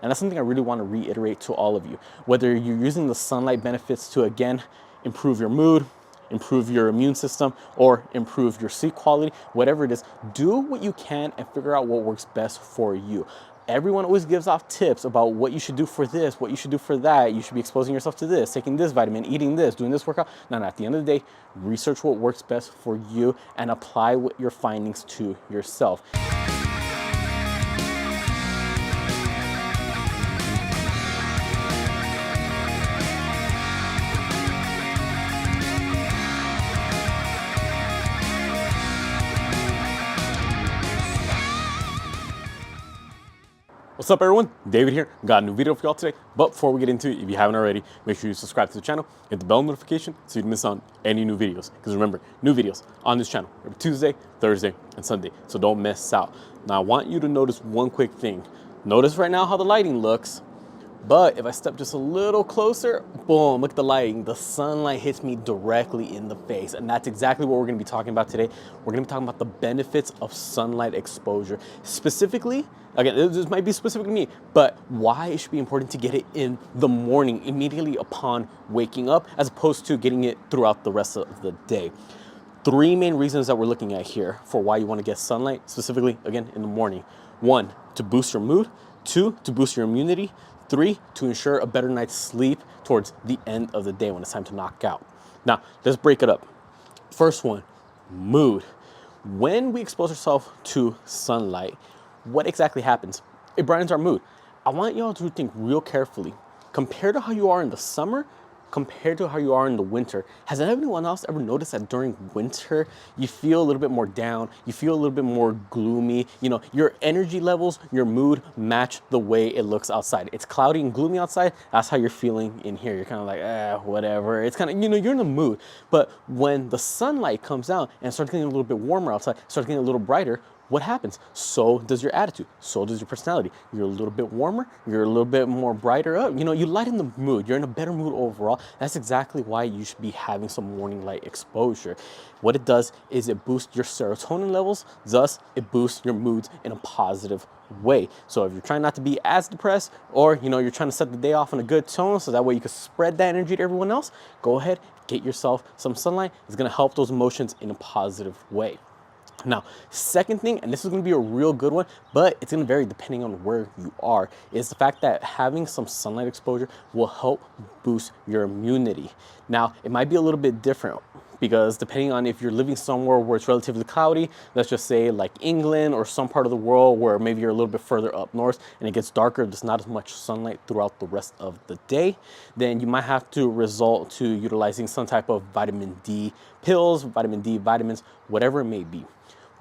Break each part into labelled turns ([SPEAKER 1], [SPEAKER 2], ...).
[SPEAKER 1] And that's something I really want to reiterate to all of you. Whether you're using the sunlight benefits to, again, improve your mood, improve your immune system, or improve your sleep quality, whatever it is, do what you can and figure out what works best for you. Everyone always gives off tips about what you should do for this, what you should do for that. You should be exposing yourself to this, taking this vitamin, eating this, doing this workout. No, at the end of the day, research what works best for you and apply what your findings to yourself. What's up everyone, David here. Got a new video for y'all today, but before we get into it, if you haven't already, make sure you subscribe to the channel, hit the bell notification so you don't miss on any new videos. Because remember, new videos on this channel every Tuesday, Thursday, and Sunday, so don't miss out. Now I want you to notice one quick thing. Notice right now how the lighting looks, but if I step just a little closer, boom, look at the lighting. The sunlight hits me directly in the face. And that's exactly what we're gonna be talking about today. We're gonna be talking about the benefits of sunlight exposure. Specifically, again, this might be specific to me, but why it should be important to get it in the morning, immediately upon waking up, as opposed to getting it throughout the rest of the day. Three main reasons that we're looking at here for why you wanna get sunlight, specifically, again, in the morning. One, to boost your mood. Two, to boost your immunity. Three, to ensure a better night's sleep towards the end of the day when it's time to knock out. Now, let's break it up. First one, mood. When we expose ourselves to sunlight, what exactly happens? It brightens our mood. I want y'all to think real carefully. Compared to how you are in the summer, compared to how you are in the winter, has anyone else ever noticed that during winter, you feel a little bit more down, you feel a little bit more gloomy, you know, your energy levels, your mood match the way it looks outside. It's cloudy and gloomy outside, that's how you're feeling in here. You're kind of like, whatever. It's kind of, you know, you're in the mood. But when the sunlight comes out and starts getting a little bit warmer outside, starts getting a little brighter, what happens? So does your attitude. So does your personality. You're a little bit warmer. You're a little bit more brighter up. You know, you lighten the mood. You're in a better mood overall. That's exactly why you should be having some morning light exposure. What it does is it boosts your serotonin levels. Thus, it boosts your moods in a positive way. So if you're trying not to be as depressed, or, you know, you're trying to set the day off on a good tone so that way you can spread that energy to everyone else, go ahead, get yourself some sunlight. It's going to help those emotions in a positive way. Now, second thing, and this is going to be a real good one, but it's going to vary depending on where you are, is the fact that having some sunlight exposure will help boost your immunity. Now, it might be a little bit different because depending on if you're living somewhere where it's relatively cloudy, let's just say like England or some part of the world where maybe you're a little bit further up north and it gets darker, there's not as much sunlight throughout the rest of the day, then you might have to resort to utilizing some type of vitamin D pills, vitamin D vitamins, whatever it may be.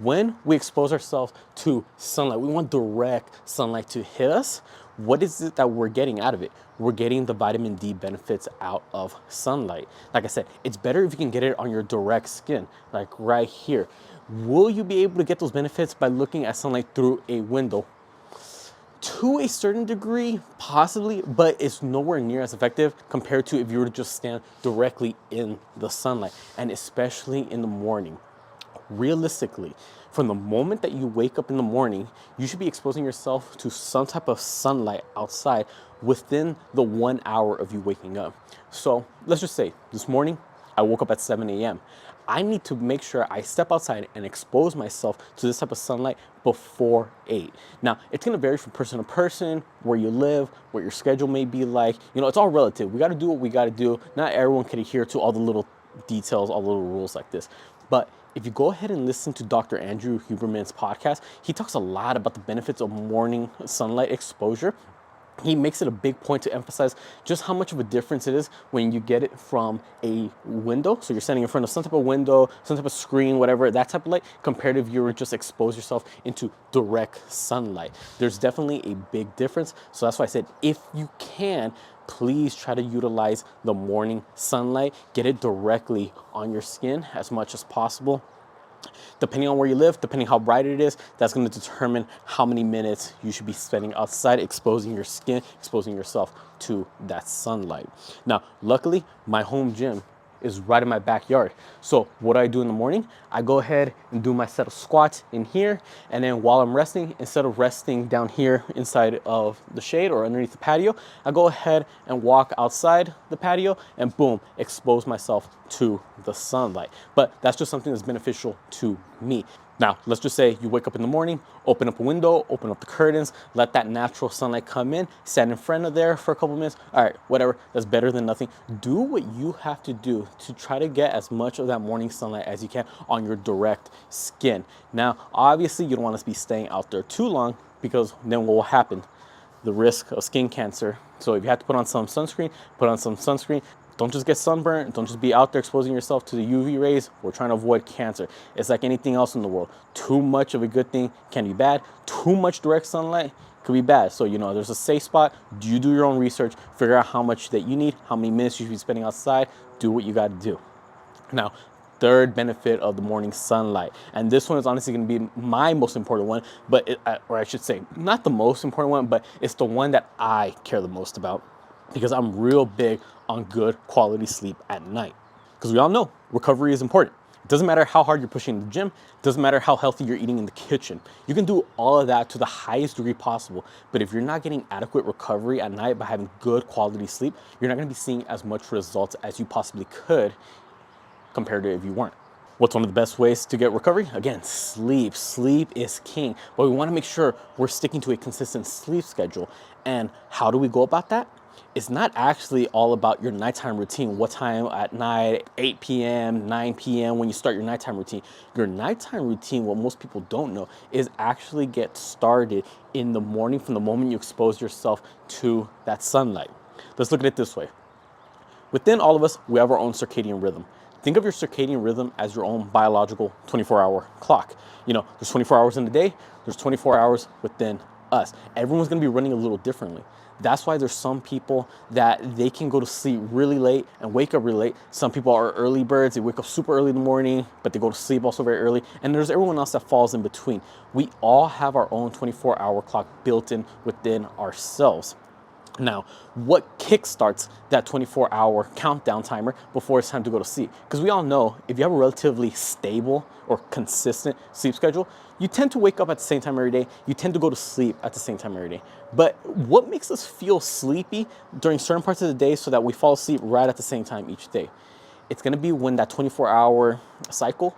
[SPEAKER 1] When we expose ourselves to sunlight, we want direct sunlight to hit us. What is it that we're getting out of it? We're getting the vitamin D benefits out of sunlight. Like I said, it's better if you can get it on your direct skin, like right here. Will you be able to get those benefits by looking at sunlight through a window? To a certain degree, possibly, but it's nowhere near as effective compared to if you were to just stand directly in the sunlight, and especially in the morning. Realistically, from the moment that you wake up in the morning, you should be exposing yourself to some type of sunlight outside within the 1 hour of you waking up. So let's just say this morning, I woke up at 7 a.m. I need to make sure I step outside and expose myself to this type of sunlight before 8. Now, it's gonna vary from person to person, where you live, what your schedule may be like. You know, it's all relative. We gotta do what we gotta do. Not everyone can adhere to all the little details, all the little rules like this. But if you go ahead and listen to Dr. Andrew Huberman's podcast, he talks a lot about the benefits of morning sunlight exposure. He makes it a big point to emphasize just how much of a difference it is when you get it from a window. So you're standing in front of some type of window, some type of screen, whatever, that type of light, compared to if you were just expose yourself into direct sunlight. There's definitely a big difference. So that's why I said, if you can, please try to utilize the morning sunlight. Get it directly on your skin as much as possible. Depending on where you live, depending how bright it is, that's going to determine how many minutes you should be spending outside exposing your skin, exposing yourself to that sunlight. Now, luckily, my home gym is right in my backyard. So what I do in the morning, I go ahead and do my set of squats in here. And then while I'm resting, instead of resting down here inside of the shade or underneath the patio, I go ahead and walk outside the patio and boom, expose myself to the sunlight. But that's just something that's beneficial to me. Now, let's just say you wake up in the morning, open up a window, open up the curtains, let that natural sunlight come in, stand in front of there for a couple minutes. All right, whatever, that's better than nothing. Do what you have to do to try to get as much of that morning sunlight as you can on your direct skin. Now, obviously, you don't want to be staying out there too long because then what will happen? The risk of skin cancer. So if you have to put on some sunscreen, put on some sunscreen. Don't just get sunburned. Don't just be out there exposing yourself to the UV rays. We're trying to avoid cancer. It's like anything else in the world. Too much of a good thing can be bad. Too much direct sunlight could be bad. So, there's a safe spot. You do your own research. Figure out how much that you need, how many minutes you should be spending outside. Do what you got to do. Now, third benefit of the morning sunlight, and this one is honestly going to be my most important one, but or I should say not the most important one, but it's the one that I care the most about, because I'm real big on good quality sleep at night. Because we all know recovery is important. It doesn't matter how hard you're pushing in the gym. It doesn't matter how healthy you're eating in the kitchen. You can do all of that to the highest degree possible. But if you're not getting adequate recovery at night by having good quality sleep, you're not going to be seeing as much results as you possibly could compared to if you weren't. What's one of the best ways to get recovery? Again, sleep. Sleep is king. But we want to make sure we're sticking to a consistent sleep schedule. And how do we go about that? It's not actually all about your nighttime routine. What time at night, 8 p.m., 9 p.m., when you start your nighttime routine. Your nighttime routine, what most people don't know, is actually get started in the morning from the moment you expose yourself to that sunlight. Let's look at it this way. Within all of us, we have our own circadian rhythm. Think of your circadian rhythm as your own biological 24-hour clock. There's 24 hours in the day, there's 24 hours within us. Everyone's gonna be running a little differently. That's why there's some people that they can go to sleep really late and wake up really late. Some people are early birds. They wake up super early in the morning, but they go to sleep also very early. And there's everyone else that falls in between. We all have our own 24-hour clock built in within ourselves. Now, what kickstarts that 24-hour countdown timer before it's time to go to sleep? Because we all know if you have a relatively stable or consistent sleep schedule, you tend to wake up at the same time every day. You tend to go to sleep at the same time every day. But what makes us feel sleepy during certain parts of the day so that we fall asleep right at the same time each day? It's going to be when that 24-hour cycle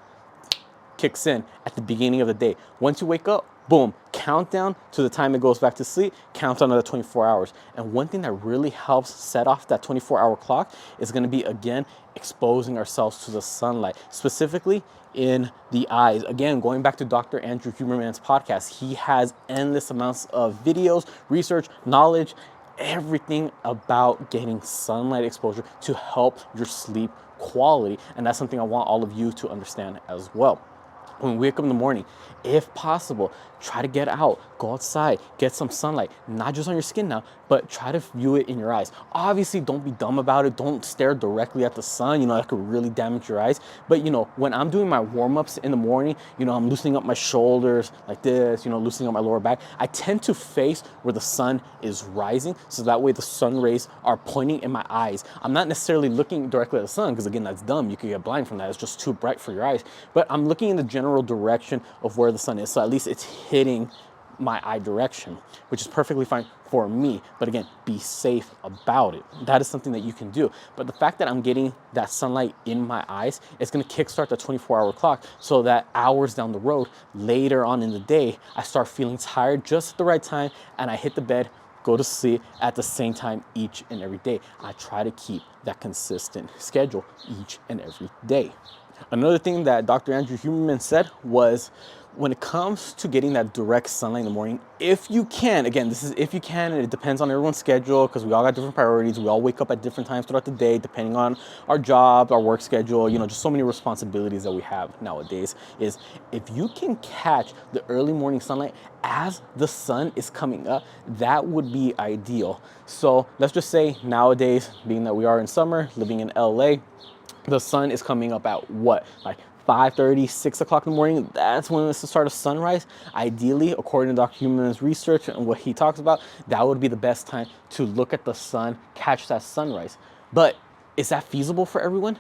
[SPEAKER 1] kicks in at the beginning of the day. Once you wake up, boom, countdown to the time it goes back to sleep, count on another 24 hours. And one thing that really helps set off that 24-hour clock is going to be, again, exposing ourselves to the sunlight, specifically in the eyes. Again, going back to Dr. Andrew Huberman's podcast, he has endless amounts of videos, research, knowledge, everything about getting sunlight exposure to help your sleep quality. And that's something I want all of you to understand as well. When we wake up in the morning, if possible, try to get out, go outside, get some sunlight, not just on your skin now, but try to view it in your eyes. Obviously, don't be dumb about it. Don't stare directly at the sun. That could really damage your eyes. But, when I'm doing my warm-ups in the morning, I'm loosening up my shoulders like this, loosening up my lower back. I tend to face where the sun is rising, so that way the sun rays are pointing in my eyes. I'm not necessarily looking directly at the sun, because again, that's dumb. You could get blind from that. It's just too bright for your eyes. But I'm looking in the general direction of where the sun is, so at least it's hitting my eye direction, which is perfectly fine for me. But again, be safe about it. That is something that you can do. But the fact that I'm getting that sunlight in my eyes is going to kickstart the 24-hour clock, so that hours down the road, later on in the day, I start feeling tired just at the right time, and I hit the bed, go to sleep at the same time each and every day. I try to keep that consistent schedule each and every day. Another thing that Dr. Andrew Huberman said was, when it comes to getting that direct sunlight in the morning, if you can, again, this is if you can, and it depends on everyone's schedule, because we all got different priorities. We all wake up at different times throughout the day, depending on our job, our work schedule, just so many responsibilities that we have nowadays, is if you can catch the early morning sunlight as the sun is coming up, that would be ideal. So let's just say nowadays, being that we are in summer, living in LA, the sun is coming up at what? Like 5:30, 6 o'clock in the morning. That's when it's the start of sunrise. Ideally, according to Dr. Huberman's research and what he talks about, that would be the best time to look at the sun, catch that sunrise. But is that feasible for everyone?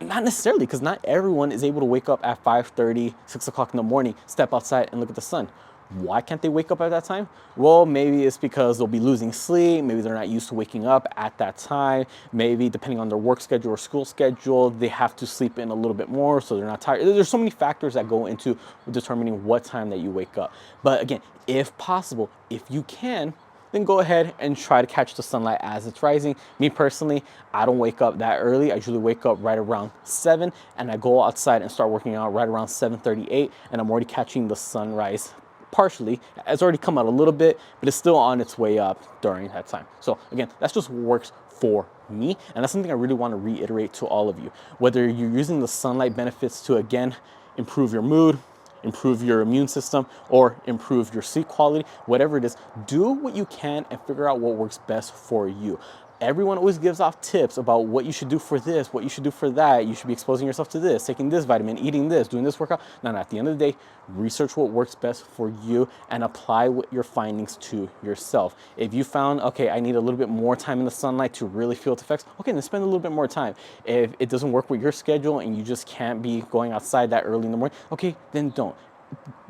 [SPEAKER 1] Not necessarily, because not everyone is able to wake up at 5:30, 6 o'clock in the morning, step outside and look at the sun. Why can't they wake up at that time? Well, maybe it's because they'll be losing sleep. Maybe they're not used to waking up at that time. Maybe depending on their work schedule or school schedule, they have to sleep in a little bit more so they're not tired. There's so many factors that go into determining what time that you wake up. But again, if possible, if you can, then go ahead and try to catch the sunlight as it's rising. Me personally, I don't wake up that early. I usually wake up right around 7 and I go outside and start working out right around 7:38, and I'm already catching the sunrise partially. It's already come out a little bit, but it's still on its way up during that time. So again, that's just what works for me, and that's something I really want to reiterate to all of you. Whether you're using the sunlight benefits to, again, improve your mood, improve your immune system, or improve your sleep quality, whatever it is, do what you can and figure out what works best for you. Everyone always gives off tips about what you should do for this, what you should do for that. You should be exposing yourself to this, taking this vitamin, eating this, doing this workout. No, at the end of the day, research what works best for you and apply what your findings to yourself. If you found, okay, I need a little bit more time in the sunlight to really feel its effects, okay, then spend a little bit more time. If it doesn't work with your schedule and you just can't be going outside that early in the morning, okay, then don't.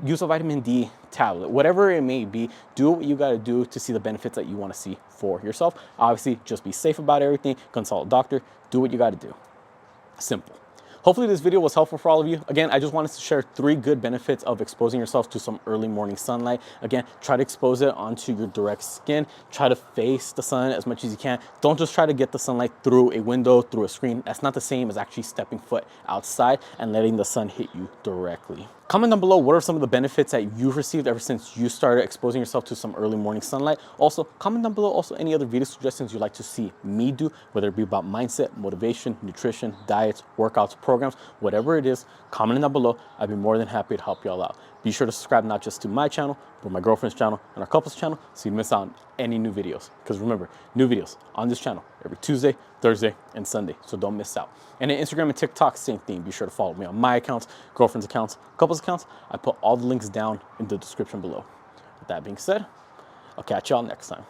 [SPEAKER 1] Use a vitamin D tablet, whatever it may be. Do what you got to do to see the benefits that you want to see for yourself. Obviously, just be safe about everything. Consult a doctor. Do what you got to do. Simple. Hopefully this video was helpful for all of you. Again, I just wanted to share 3 good benefits of exposing yourself to some early morning sunlight. Again, try to expose it onto your direct skin. Try to face the sun as much as you can. Don't just try to get the sunlight through a window, through a screen. That's not the same as actually stepping foot outside and letting the sun hit you directly. Comment down below what are some of the benefits that you've received ever since you started exposing yourself to some early morning sunlight. Also, comment down below also any other video suggestions you'd like to see me do, whether it be about mindset, motivation, nutrition, diets, workouts, programs, whatever it is, comment down below. I'd be more than happy to help y'all out. Be sure to subscribe not just to my channel, but my girlfriend's channel and our couple's channel so you miss out on any new videos. Because remember, new videos on this channel every Tuesday, Thursday, and Sunday, so don't miss out. And in Instagram and TikTok, same thing. Be sure to follow me on my accounts, girlfriend's accounts, couple's accounts. I put all the links down in the description below. With that being said, I'll catch y'all next time.